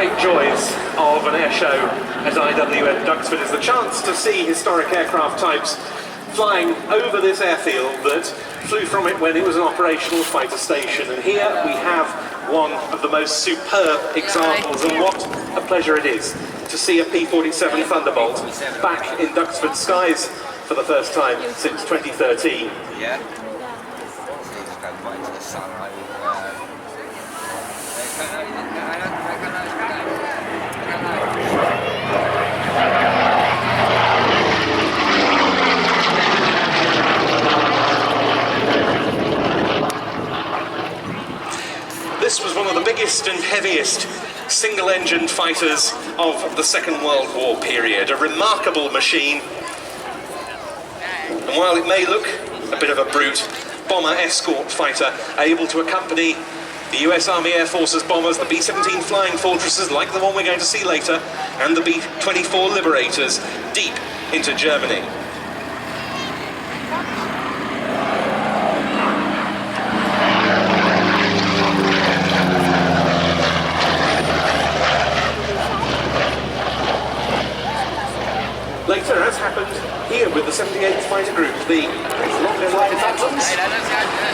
great joys of an air show at IWF Duxford is the chance to see historic aircraft types flying over this airfield that flew from it when it was an operational fighter station. And here we have one of the most superb examples, and what a pleasure it is to see a P-47 Thunderbolt back in Duxford skies for the first time since 2013. Yeah. This was one of the biggest and heaviest single-engined fighters of the Second World War period, a remarkable machine. And while it may look a bit of a brute, bomber escort fighter able to accompany the US Army Air Force's bombers, the B-17 Flying Fortresses like the one we're going to see later, and the B-24 Liberators deep into Germany. Later, as happened here with the 78th Fighter Group, the longer flight Phantoms,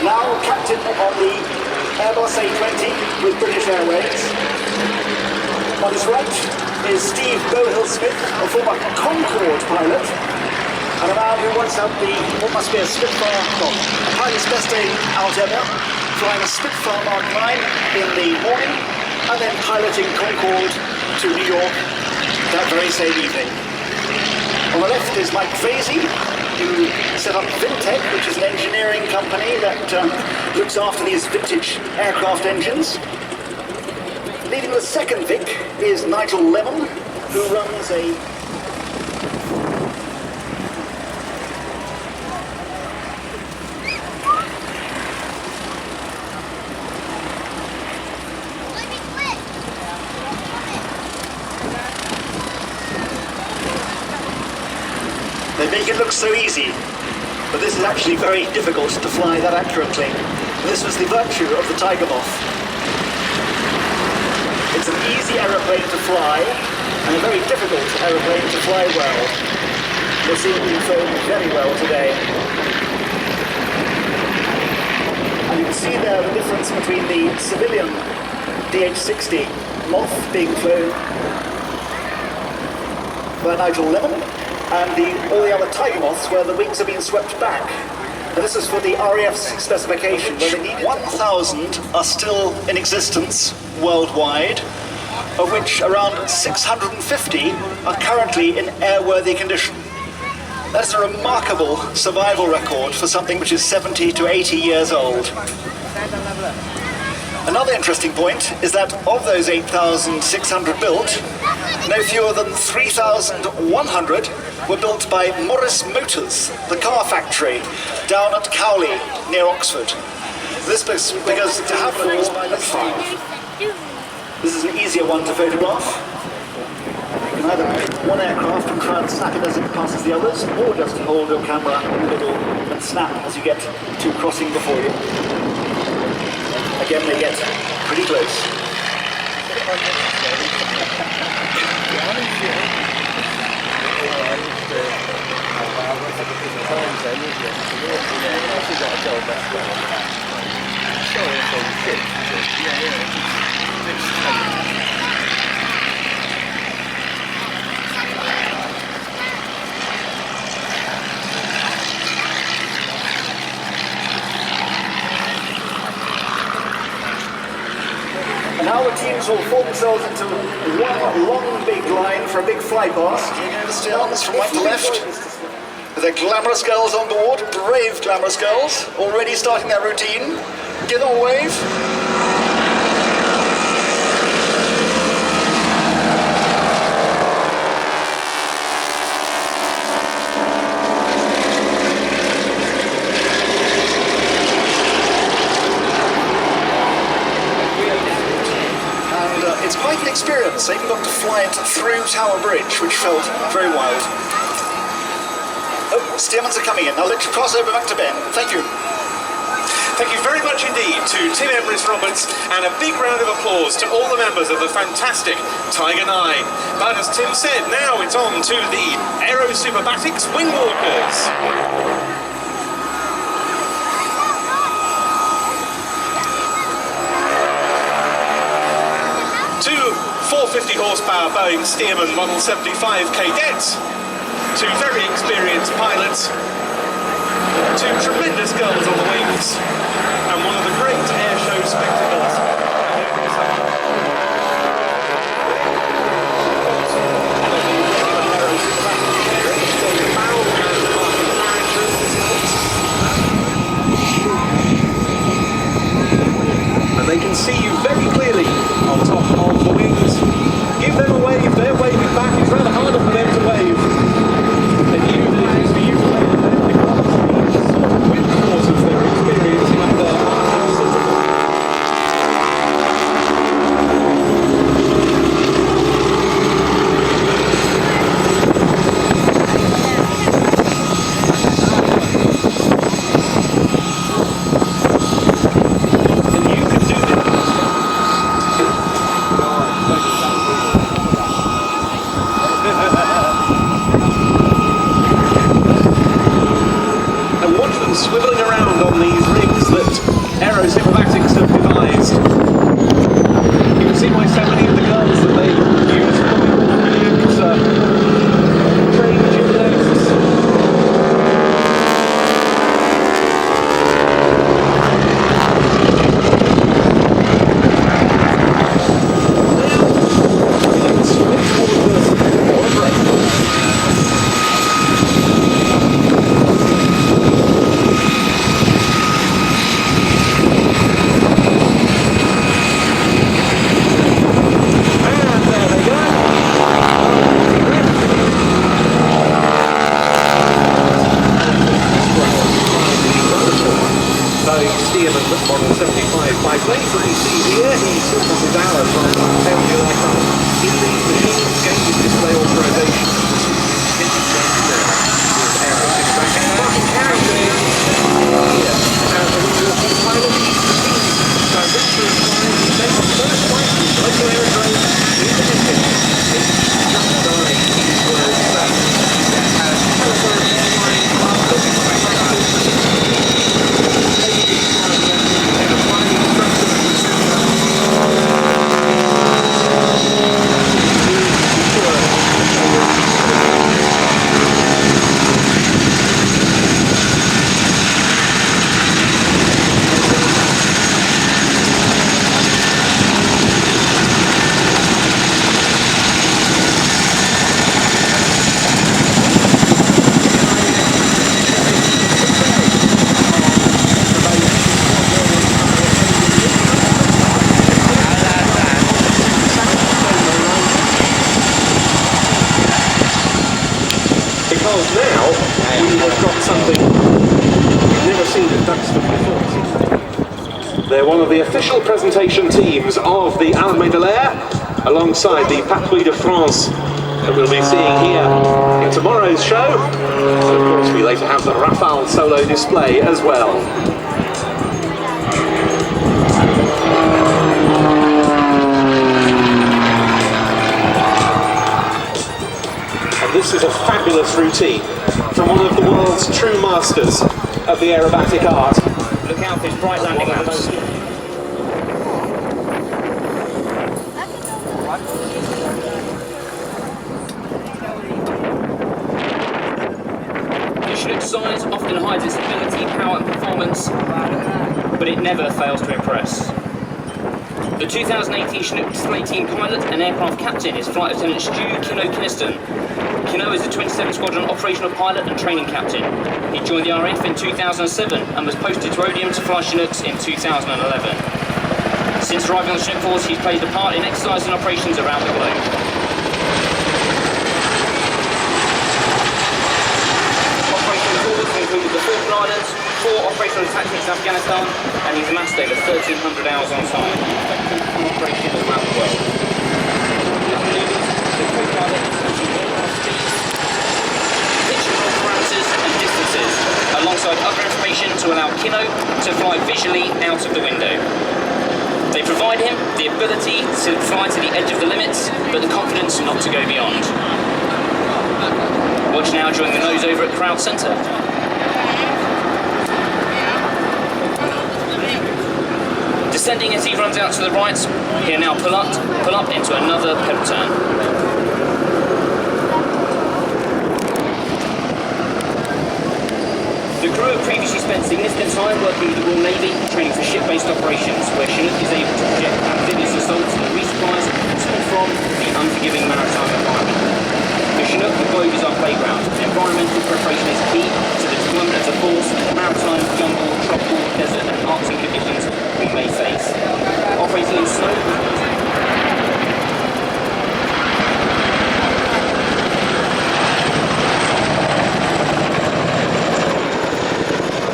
now captain on the Airbus A20 with British Airways. On his right is Steve Bohill-Smith, a former Concorde pilot, and a man who once had what must be a Spitfire, well, a pilot's best day out ever, flying a Spitfire Mark 9 in the morning, and then piloting Concorde to New York that very same evening. On the left is Mike Vasey, who set up Vintech, which is an engineering company that looks after these vintage aircraft engines. Leading the second Vic is Nigel Lemon, who runs a They make it look so easy, but this is actually very difficult to fly that accurately. This was the virtue of the Tiger Moth. It's an easy aeroplane to fly, and a very difficult aeroplane to fly well. You'll see it being flown very well today. And you can see there the difference between the civilian DH-60 Moth being flown by Nigel Lemon, and all the other Tiger Moths where the wings are being swept back. And this is for the RAF's specification, where they need 1,000 are still in existence worldwide, of which around 650 are currently in airworthy condition. That's a remarkable survival record for something which is 70 to 80 years old. Another interesting point is that of those 8,600 built, no fewer than 3,100 were built by Morris Motors, the car factory, down at Cowley, near Oxford. This is because to have those by the 5. This is an easier one to photograph. You can either pick one aircraft and try and snap it as it passes the others, or just hold your camera in the middle and snap as you get to crossing before you. Again, they get pretty close. And now the teams will form themselves into one long big line for a big flypast. The Stearns from right to left, with their glamorous girls on board, brave glamorous girls, already starting their routine. Give them a wave. It's quite an experience. I even got to fly it through Tower Bridge, which felt very wild. Oh, Stearmans are coming in. I'll let you cross over back to Ben. Thank you. Thank you very very much indeed to Tim Emrys-Roberts, and a big round of applause to all the members of the fantastic Tiger 9. But as Tim said, now it's on to the Aerobatics Wingwalkers. Two 450 horsepower Boeing Stearman Model 75 cadets, two very experienced pilots, two tremendous girls on the wings, and one of the great air show spectacles. And they can see you very clearly on top of the wings. Give them a wave, they're waving back. It's rather harder for them to wave than you it is for you to wave at them, because of the sort of wind forces they're experiencing up there. Swiveling around on these rigs that Aerobatics have devised. You can see why so many of the girls that they use for trained gymnasts. Model 75 biplanes that we see here. He took off his hours from failure aircraft in these machines, gained his display authorization. Because now we have got something we've never seen at Duxford before. They're one of the official presentation teams of the Armée de l'Air, alongside the Patrouille de France that we'll be seeing here in tomorrow's show. And of course we later have the Rafale solo display as well. This is a fabulous routine from one of the world's true masters of the aerobatic art. Look out for his bright landing lamps. The Chinook's size often hides its ability, power and performance, but it never fails to impress. The 2018 Chinook display team pilot and aircraft captain is Flight Lieutenant Stu Kinno-Kiniston. Kinno is a 27 Squadron operational pilot and training captain. He joined the RAF in 2007 and was posted to Rhodium to fly Chinooks in 2011. Since arriving on the Chinook force, he's played a part in exercises and operations around the globe. Operational tours included the Falkland Islands, 4 operational tactics in Afghanistan, and he's amassed over 1,300 hours on site, effective operations around the world. The co-pilot speeds, pitch and roll parameters and distances, alongside other information configuration to allow Kino to fly visually out of the window. They provide him the ability to fly to the edge of the limits, but the confidence not to go beyond. Watch now during the nose over at crowd centre. Descending as he runs out to the right, he'll now pull up into another pedal turn. The crew have previously spent significant time working with the Royal Navy, training for ship-based operations, where Chinook is able to project amphibious assaults and resupplies to and from the unforgiving maritime environment. For Chinook, the globe is our playground. Environmental preparation is key to the deployment of the force in the maritime, jungle, tropical, desert and arctic conditions we may face. Operating in snow.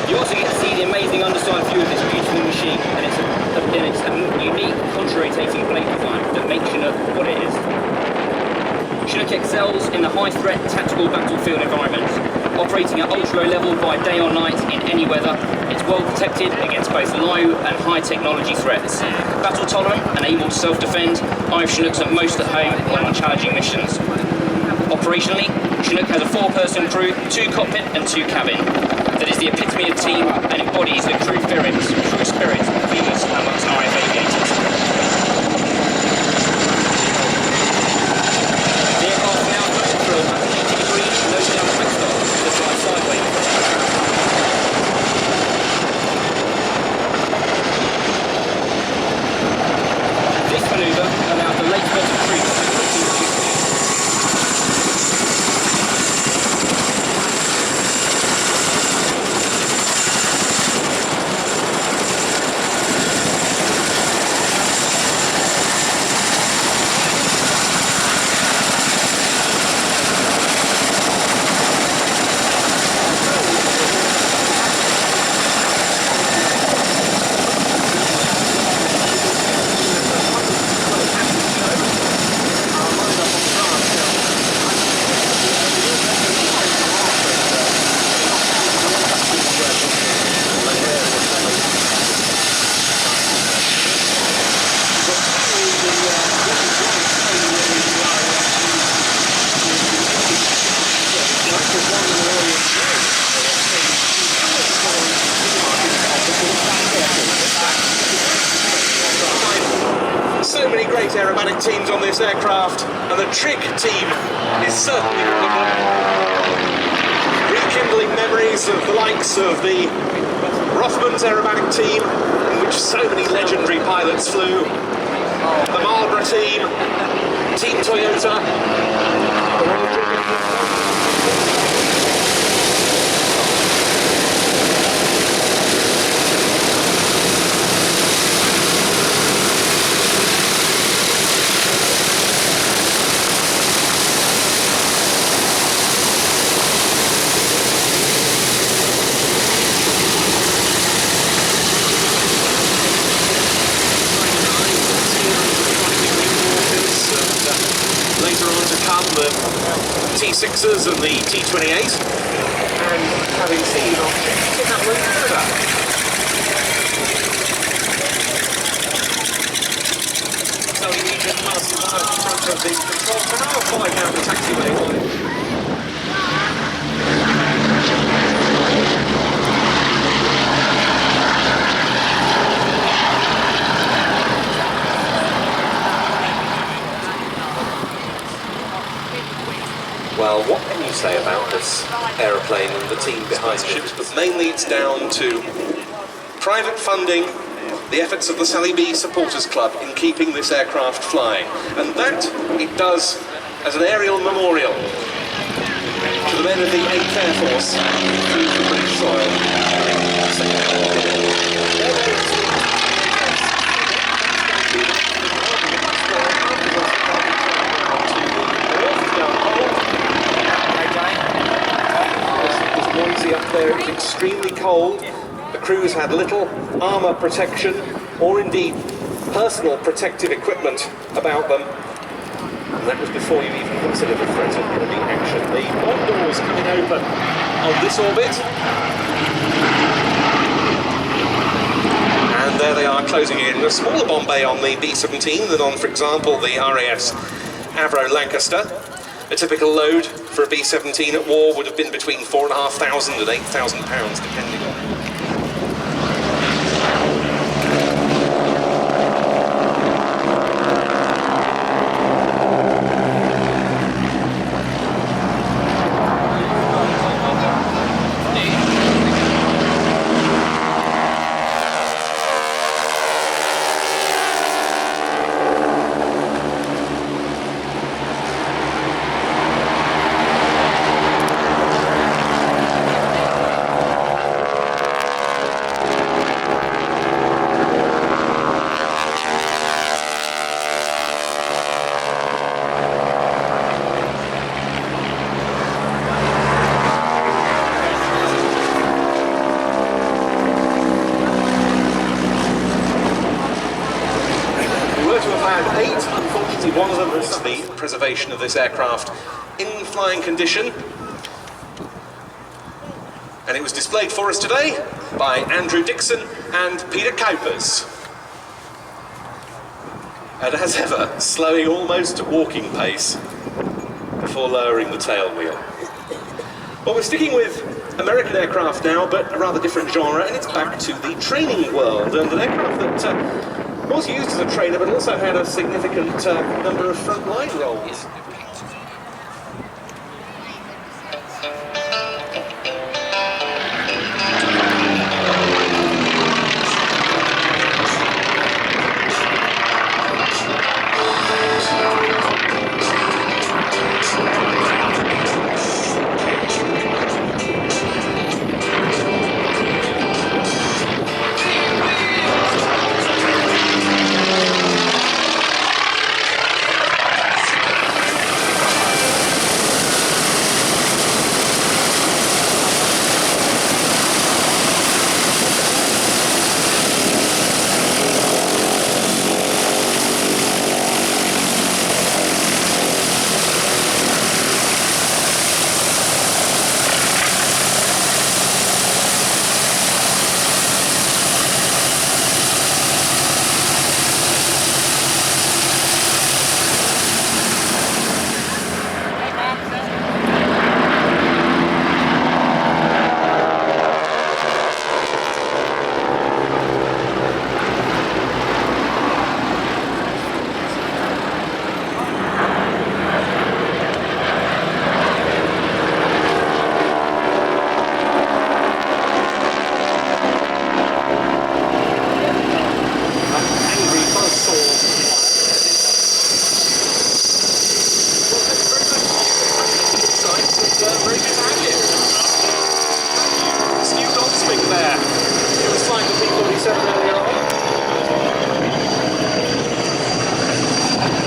You also get to see the amazing underside view of this beautiful machine and its unique contra-rotating blade design that makes Chinook what it is. Chinook excels in the high-threat tactical battlefield environment. Operating at ultra-low level by day or night in any weather, it's well protected against both low and high technology threats. Battle tolerant and able to self-defend, IF Chinooks are most at home when on challenging missions. Operationally, Chinook has a 4-person crew, 2 cockpit and 2 cabin. That is the epitome of team and embodies the crew spirit famous amongst RF aviators. The aircraft now goes through about 80 degrees, nose down quick stop to fly sideways. This manoeuvre allowed the late bottom crew to continue. So many great aerobatic teams on this aircraft, and the Trig team is certainly one of them. Rekindling memories of the likes of the Rothmans aerobatic team, in which so many legendary pilots flew, the Marlborough team, Team Toyota, later on to come the T6s and the T28, and having seen objects in that room further. So we need to pass in front of the control tower, followed down the taxiway. Well, what can you say about this aeroplane and the team behind it? But mainly it's down to private funding, the efforts of the Sally B Supporters Club in keeping this aircraft flying. And that it does as an aerial memorial to the men of the 8th Air Force through the British soil. Up there, it was extremely cold. The crews had little armour protection or indeed personal protective equipment about them. And that was before you even consider the threat of enemy action. The bomb doors coming open on this orbit. And there they are closing in. A smaller bomb bay on the B-17 than on, for example, the RAF's Avro Lancaster. A typical load for a B-17 at war would have been between £4,500 and £8,000, depending on. One of them was the preservation of this aircraft in flying condition, and it was displayed for us today by Andrew Dixon and Peter Cowpers. And as ever, slowing almost to walking pace before lowering the tail wheel. Well, we're sticking with American aircraft now, but a rather different genre, and it's back to the training world, and an aircraft that was used as a trainer, but also had a significant number of frontline roles.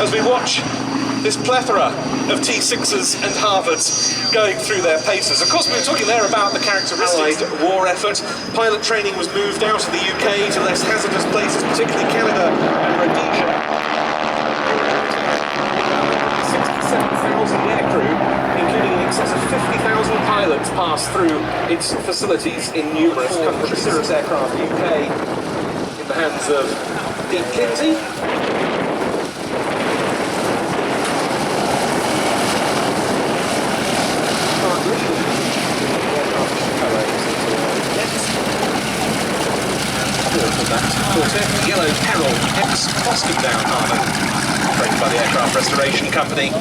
As we watch this plethora of T6s and Harvards going through their paces. Of course, we were talking there about the characteristics of war effort. Pilot training was moved out of the UK to less hazardous places, particularly Canada and Rhodesia. 67,000 aircrew, including in excess of 50,000 pilots, passed through its facilities in numerous countries. Cirrus Aircraft UK in the hands of Pete Kinsey. That Yellow Peril ex-Boston down harbour, operated by the Aircraft Restoration Company.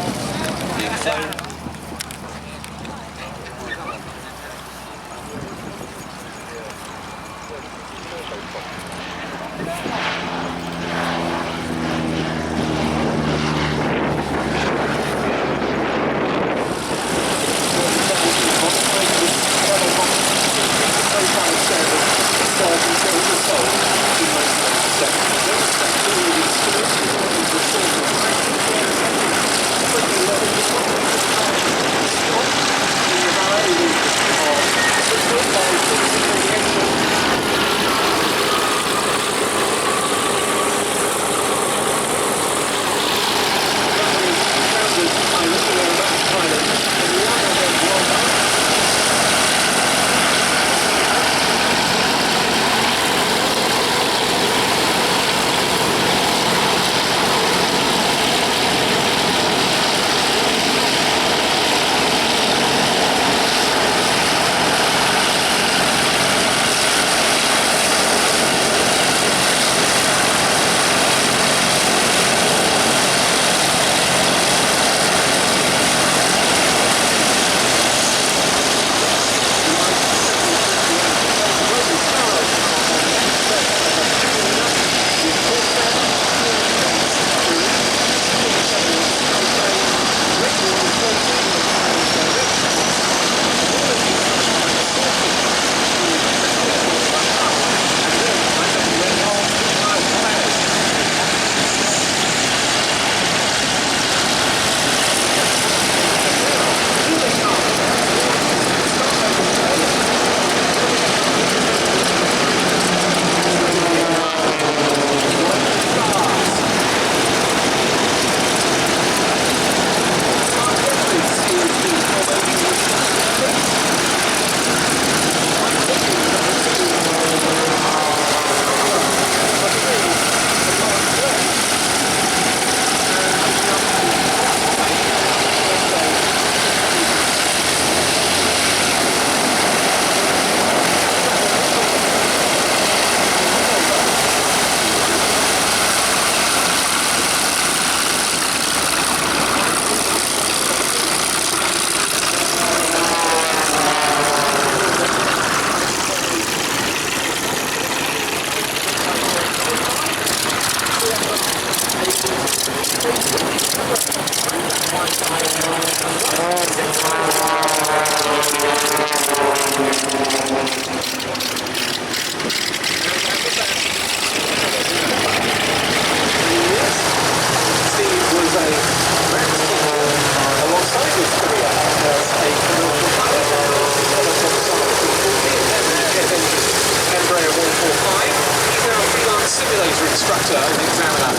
Instructor and examiner,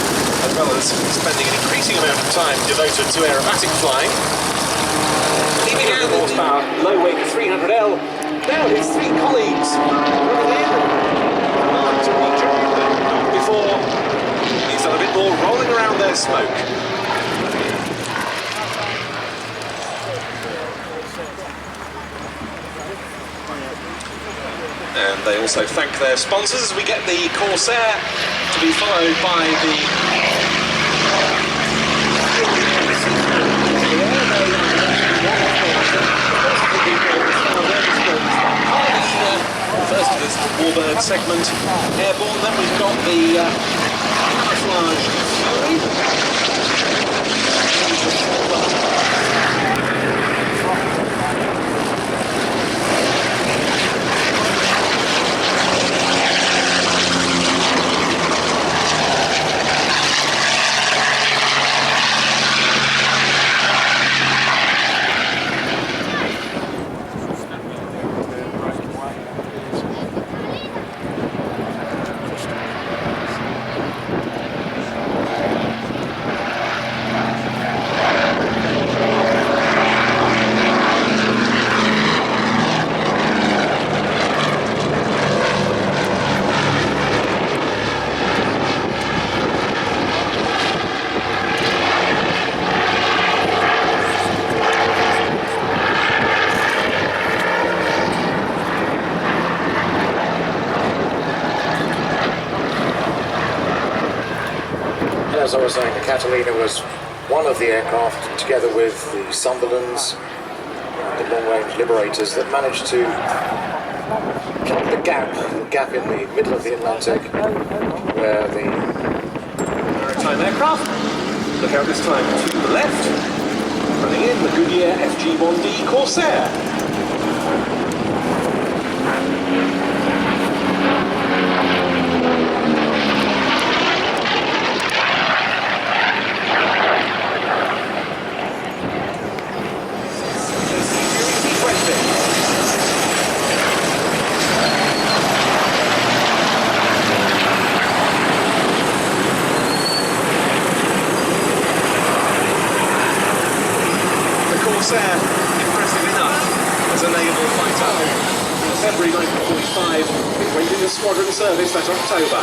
as well as spending an increasing amount of time devoted to aerobatic flying. Leaving out horsepower, low wing 300L. Now his three colleagues running in. Hard to rejoin them before he's done a bit more rolling around their smoke. And they also thank their sponsors as we get the Corsair to be followed by the first of this Warbird segment airborne. Then we've got the camouflage Fury. As I was saying, the Catalina was one of the aircraft, together with the Sunderlands and the long-range Liberators, that managed to plug the gap in the middle of the Atlantic, where the maritime aircraft. Look out this time to the left. Running in the Goodyear FG-1D Corsair. Impressive enough as a naval fighter. In February 1945, it went into squadron service that October.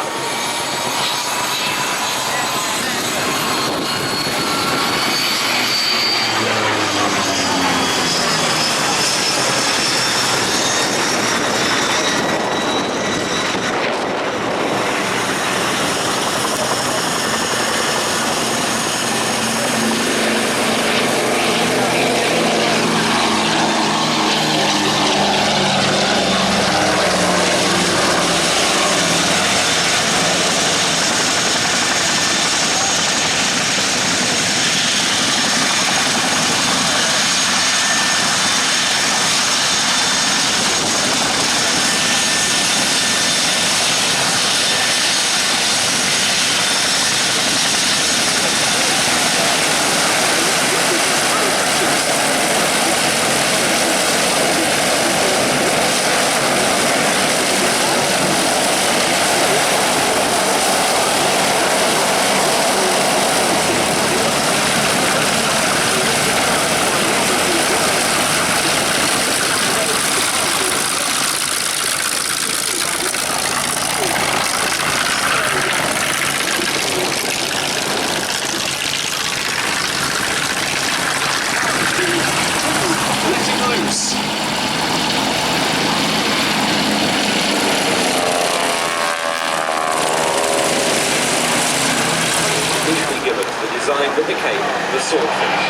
Design that became the Swordfish.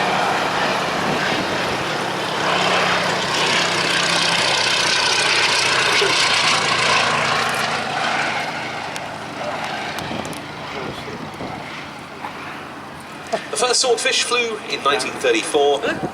The first swordfish flew in 1934.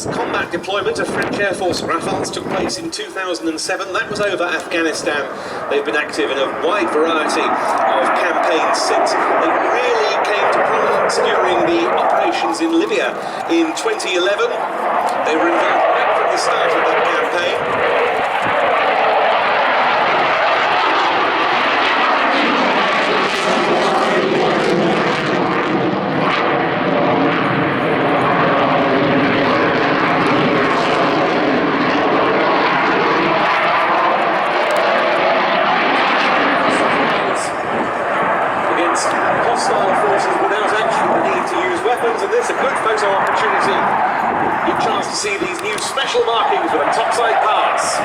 Combat deployment of French Air Force Rafales took place in 2007. That was over Afghanistan. They've been active in a wide variety of campaigns since. They really came to prominence during the operations in Libya in 2011. They were involved right from the start of that campaign. Hostile forces without actually the need to use weapons, and this is a good photo opportunity. Good chance to see these new special markings with a topside pass.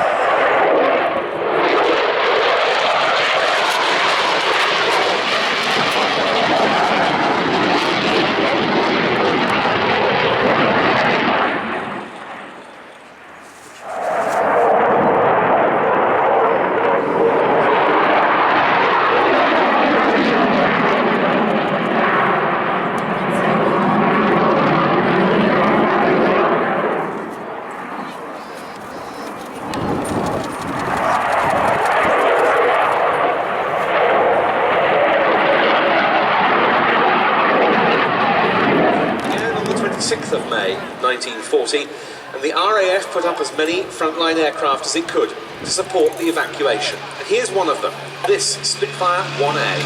Of May 1940, and the RAF put up as many frontline aircraft as it could to support the evacuation. And here's one of them, this Spitfire 1A.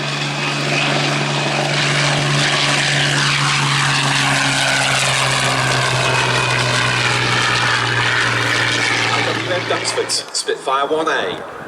Duxford's Spitfire 1A.